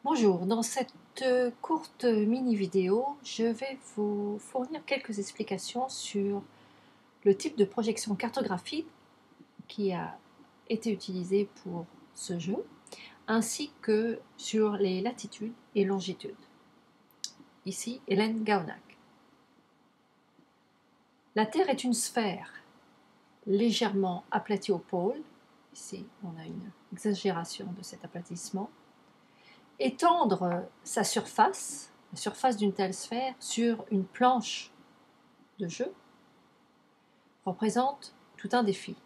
Bonjour, dans cette courte mini-vidéo, je vais vous fournir quelques explications sur le type de projection cartographique qui a été utilisé pour ce jeu, ainsi que sur les latitudes et longitudes. Ici, Hélène Gaonac. La Terre est une sphère légèrement aplatie au pôle. Ici, on a une exagération de cet aplatissement. Étendre sa surface, la surface d'une telle sphère, sur une planche de jeu représente tout un défi.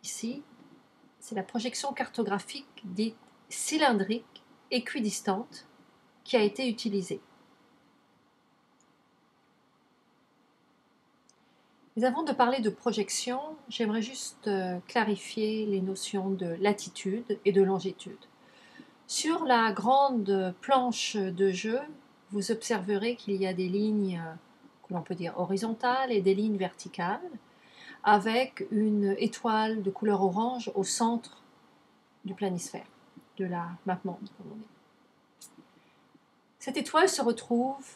Ici, c'est la projection cartographique dite cylindrique équidistante qui a été utilisée. Mais avant de parler de projection, j'aimerais juste clarifier les notions de latitude et de longitude. Sur la grande planche de jeu, vous observerez qu'il y a des lignes que l'on peut dire horizontales et des lignes verticales, avec une étoile de couleur orange au centre du planisphère, de la mappemonde, comme on dit. Cette étoile se retrouve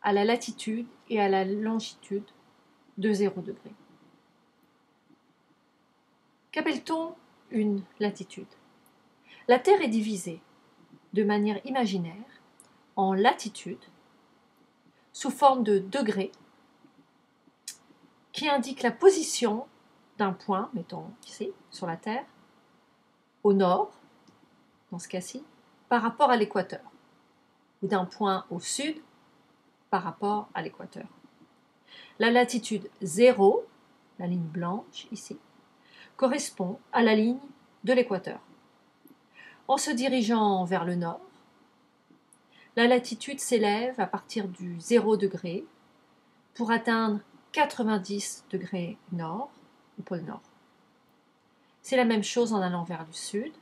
à la latitude et à la longitude de 0 degré. Qu'appelle-t-on une latitude? La Terre est divisée de manière imaginaire en latitudes sous forme de degrés qui indiquent la position d'un point, mettons ici, sur la Terre, au nord, dans ce cas-ci, par rapport à l'équateur, ou d'un point au sud par rapport à l'équateur. La latitude 0, la ligne blanche ici, correspond à la ligne de l'équateur. En se dirigeant vers le nord, la latitude s'élève à partir du 0 degré pour atteindre 90 degrés nord, au pôle nord. C'est la même chose en allant vers le sud,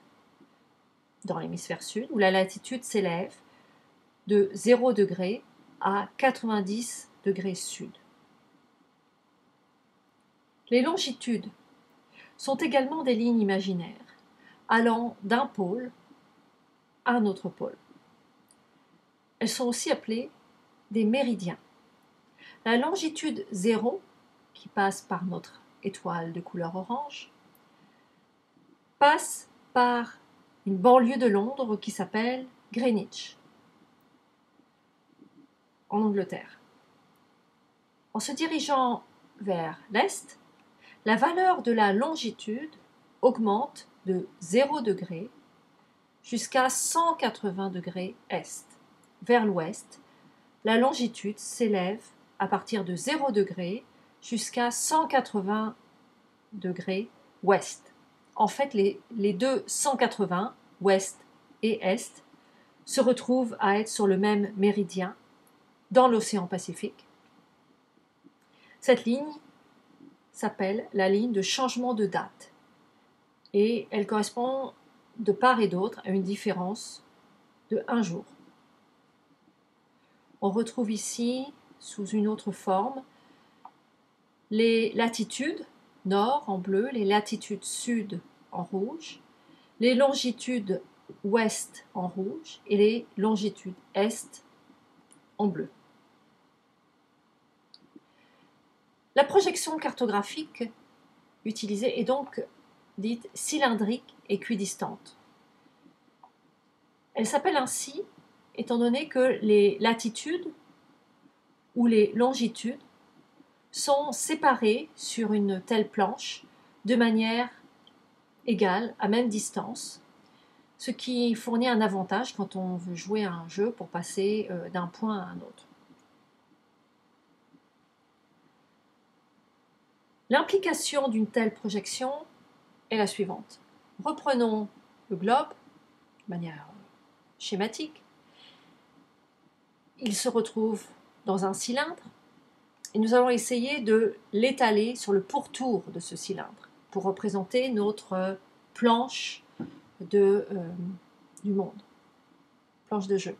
dans l'hémisphère sud, où la latitude s'élève de 0 degré à 90 degrés sud. Les longitudes sont également des lignes imaginaires allant d'un pôle à un autre pôle. Elles sont aussi appelées des méridiens. La longitude 0, qui passe par notre étoile de couleur orange, passe par une banlieue de Londres qui s'appelle Greenwich, en Angleterre. En se dirigeant vers l'est, la valeur de la longitude augmente de 0 degré jusqu'à 180 degrés est. Vers l'ouest, la longitude s'élève à partir de 0 degré jusqu'à 180 degrés ouest. En fait, les deux 180, ouest et est, se retrouvent à être sur le même méridien dans l'océan Pacifique. Cette ligne s'appelle la ligne de changement de date et elle correspond de part et d'autre à une différence de 1 jour. On retrouve ici, sous une autre forme, les latitudes nord en bleu, les latitudes sud en rouge, les longitudes ouest en rouge et les longitudes est en bleu. La projection cartographique utilisée est donc dite cylindrique équidistante. Elle s'appelle ainsi étant donné que les latitudes ou les longitudes sont séparées sur une telle planche de manière égale, à même distance, ce qui fournit un avantage quand on veut jouer à un jeu pour passer d'un point à un autre. L'implication d'une telle projection est la suivante. Reprenons le globe de manière schématique. Il se retrouve dans un cylindre et nous allons essayer de l'étaler sur le pourtour de ce cylindre pour représenter notre planche du monde, planche de jeu.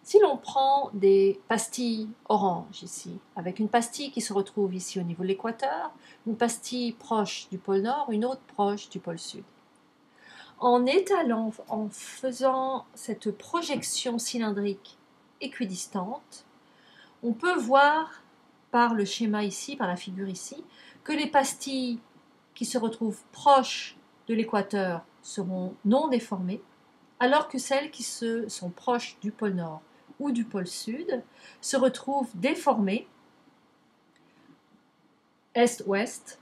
Si l'on prend des pastilles orange ici, avec une pastille qui se retrouve ici au niveau de l'équateur, une pastille proche du pôle nord, une autre proche du pôle sud. En étalant, en faisant cette projection cylindrique équidistante, on peut voir par le schéma ici, par la figure ici, que les pastilles qui se retrouvent proches de l'équateur seront non déformées, alors que celles qui sont proches du pôle nord ou du pôle sud se retrouvent déformées est-ouest,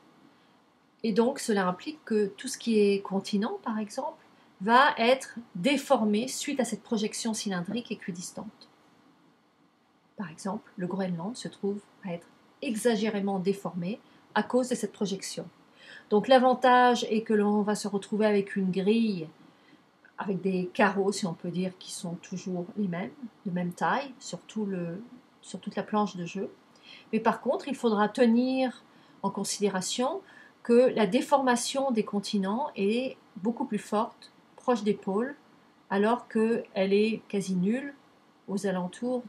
et donc cela implique que tout ce qui est continent, par exemple, va être déformé suite à cette projection cylindrique équidistante. Par exemple, le Groenland se trouve à être exagérément déformé à cause de cette projection. Donc l'avantage est que l'on va se retrouver avec une grille, avec des carreaux, si on peut dire, qui sont toujours les mêmes, de même taille, sur toute la planche de jeu. Mais par contre, il faudra tenir en considération que la déformation des continents est beaucoup plus forte, proche des pôles, alors qu'elle est quasi nulle aux alentours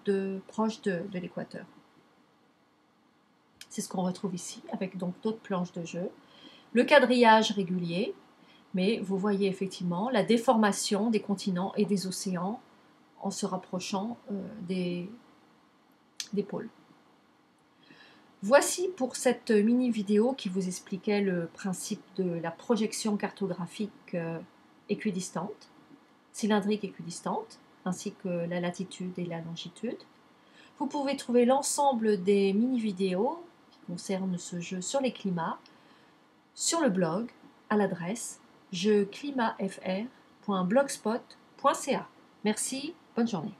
proche de l'équateur. C'est ce qu'on retrouve ici, avec donc d'autres planches de jeu. Le quadrillage régulier, mais vous voyez effectivement la déformation des continents et des océans en se rapprochant des pôles. Voici pour cette mini-vidéo qui vous expliquait le principe de la projection cartographique équidistante, cylindrique équidistante, ainsi que la latitude et la longitude. Vous pouvez trouver l'ensemble des mini-vidéos qui concernent ce jeu sur les climats sur le blog à l'adresse jeuxclimatfr.blogspot.ca. Merci, bonne journée.